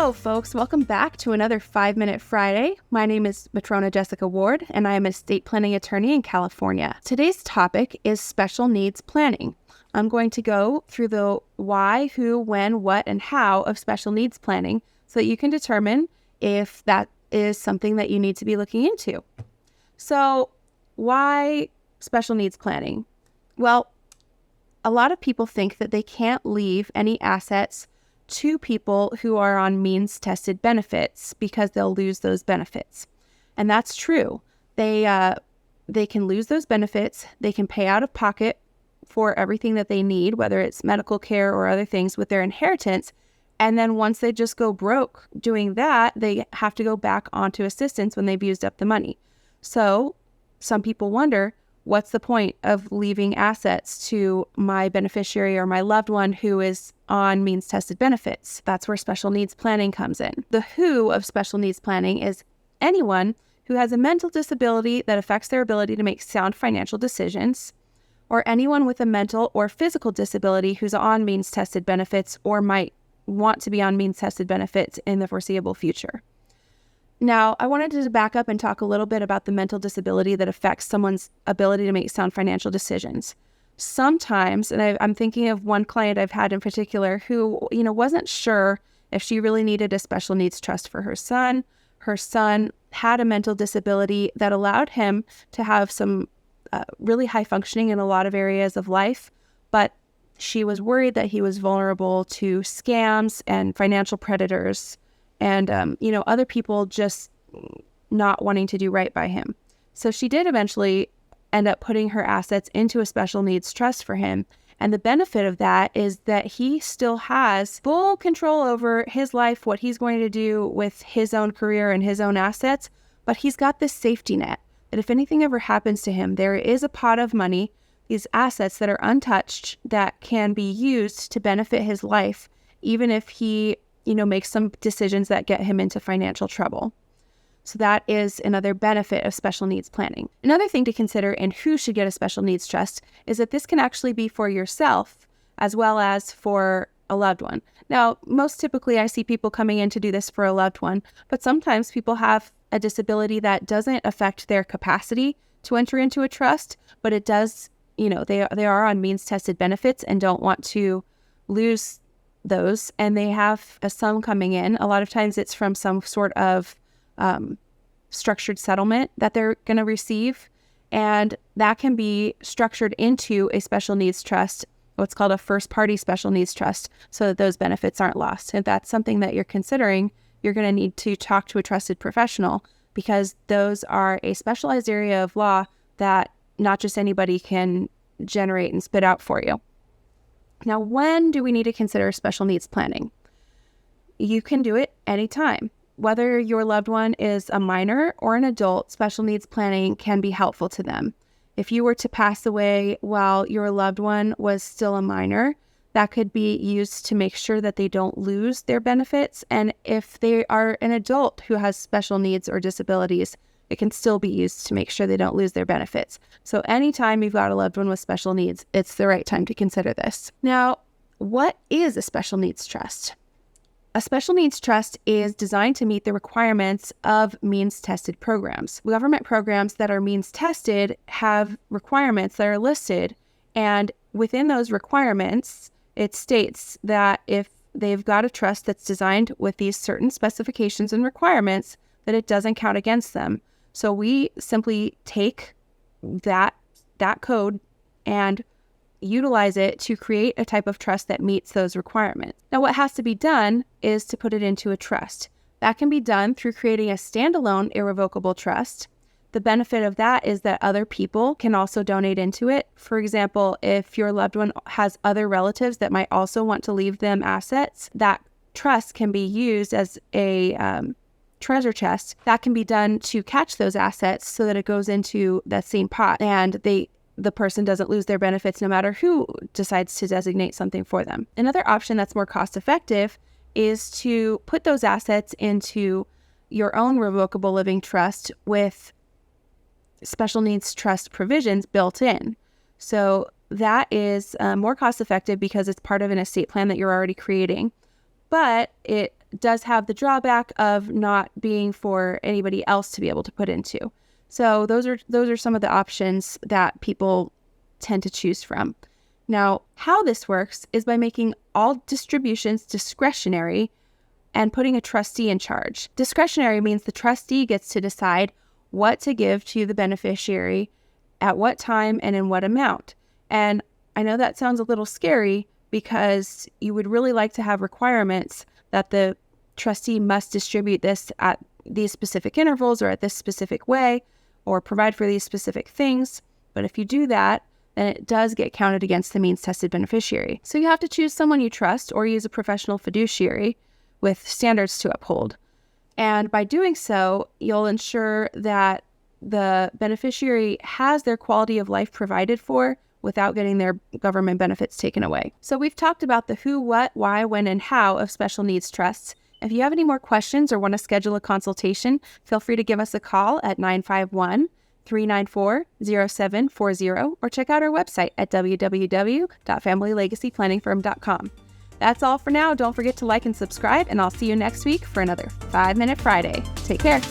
Hello, folks. Welcome back to another 5-Minute Friday. My name is Matrona Jessica Ward, and I am an estate planning attorney in California. Today's topic is special needs planning. I'm going to go through the why, who, when, what, and how of special needs planning so that you can determine if that is something that you need to be looking into. So, why special needs planning? Well, a lot of people think that they can't leave any assets to people who are on means-tested benefits because they'll lose those benefits. And that's true. They can lose those benefits. They can pay out of pocket for everything that they need, whether it's medical care or other things with their inheritance. And then once they just go broke doing that, they have to go back onto assistance when they've used up the money. So some people wonder, what's the point of leaving assets to my beneficiary or my loved one who is on means-tested benefits? That's where special needs planning comes in. The who of special needs planning is anyone who has a mental disability that affects their ability to make sound financial decisions, or anyone with a mental or physical disability who's on means-tested benefits or might want to be on means-tested benefits in the foreseeable future. Now, I wanted to back up and talk a little bit about the mental disability that affects someone's ability to make sound financial decisions. Sometimes, and I'm thinking of one client I've had in particular who, wasn't sure if she really needed a special needs trust for her son. Her son had a mental disability that allowed him to have some really high functioning in a lot of areas of life, but she was worried that he was vulnerable to scams and financial predators and, other people just not wanting to do right by him. So she did eventually end up putting her assets into a special needs trust for him. And the benefit of that is that he still has full control over his life, what he's going to do with his own career and his own assets. But he's got this safety net that if anything ever happens to him, there is a pot of money, these assets that are untouched that can be used to benefit his life, even if he make some decisions that get him into financial trouble. So that is another benefit of special needs planning. Another thing to consider in who should get a special needs trust is that this can actually be for yourself as well as for a loved one. Now, most typically I see people coming in to do this for a loved one, but sometimes people have a disability that doesn't affect their capacity to enter into a trust, but it does, they are on means-tested benefits and don't want to lose those, and they have a sum coming in. A lot of times it's from some sort of structured settlement that they're going to receive, and that can be structured into a special needs trust, what's called a first party special needs trust, so that those benefits aren't lost. If that's something that you're considering, you're going to need to talk to a trusted professional, because those are a specialized area of law that not just anybody can generate and spit out for you. Now, when do we need to consider special needs planning? You can do it anytime. Whether your loved one is a minor or an adult, special needs planning can be helpful to them. If you were to pass away while your loved one was still a minor, that could be used to make sure that they don't lose their benefits. And if they are an adult who has special needs or disabilities, it can still be used to make sure they don't lose their benefits. So anytime you've got a loved one with special needs, it's the right time to consider this. Now, what is a special needs trust? A special needs trust is designed to meet the requirements of means-tested programs. Government programs that are means-tested have requirements that are listed, and within those requirements, it states that if they've got a trust that's designed with these certain specifications and requirements, that it doesn't count against them. So we simply take that code and utilize it to create a type of trust that meets those requirements. Now, what has to be done is to put it into a trust. That can be done through creating a standalone irrevocable trust. The benefit of that is that other people can also donate into it. For example, if your loved one has other relatives that might also want to leave them assets, that trust can be used as a treasure chest that can be done to catch those assets so that it goes into that same pot and the person doesn't lose their benefits no matter who decides to designate something for them. Another option that's more cost effective is to put those assets into your own revocable living trust with special needs trust provisions built in. So that is more cost effective because it's part of an estate plan that you're already creating, but it does have the drawback of not being for anybody else to be able to put into. So those are some of the options that people tend to choose from. Now, how this works is by making all distributions discretionary and putting a trustee in charge. Discretionary means the trustee gets to decide what to give to the beneficiary, at what time, and in what amount. And I know that sounds a little scary because you would really like to have requirements that the trustee must distribute this at these specific intervals or at this specific way or provide for these specific things. But if you do that, then it does get counted against the means-tested beneficiary. So you have to choose someone you trust or use a professional fiduciary with standards to uphold. And by doing so, you'll ensure that the beneficiary has their quality of life provided for without getting their government benefits taken away. So we've talked about the who, what, why, when, and how of special needs trusts. If you have any more questions or want to schedule a consultation, feel free to give us a call at 951-394-0740 or check out our website at www.familylegacyplanningfirm.com. That's all for now. Don't forget to like and subscribe, and I'll see you next week for another 5 Minute Friday. Take care.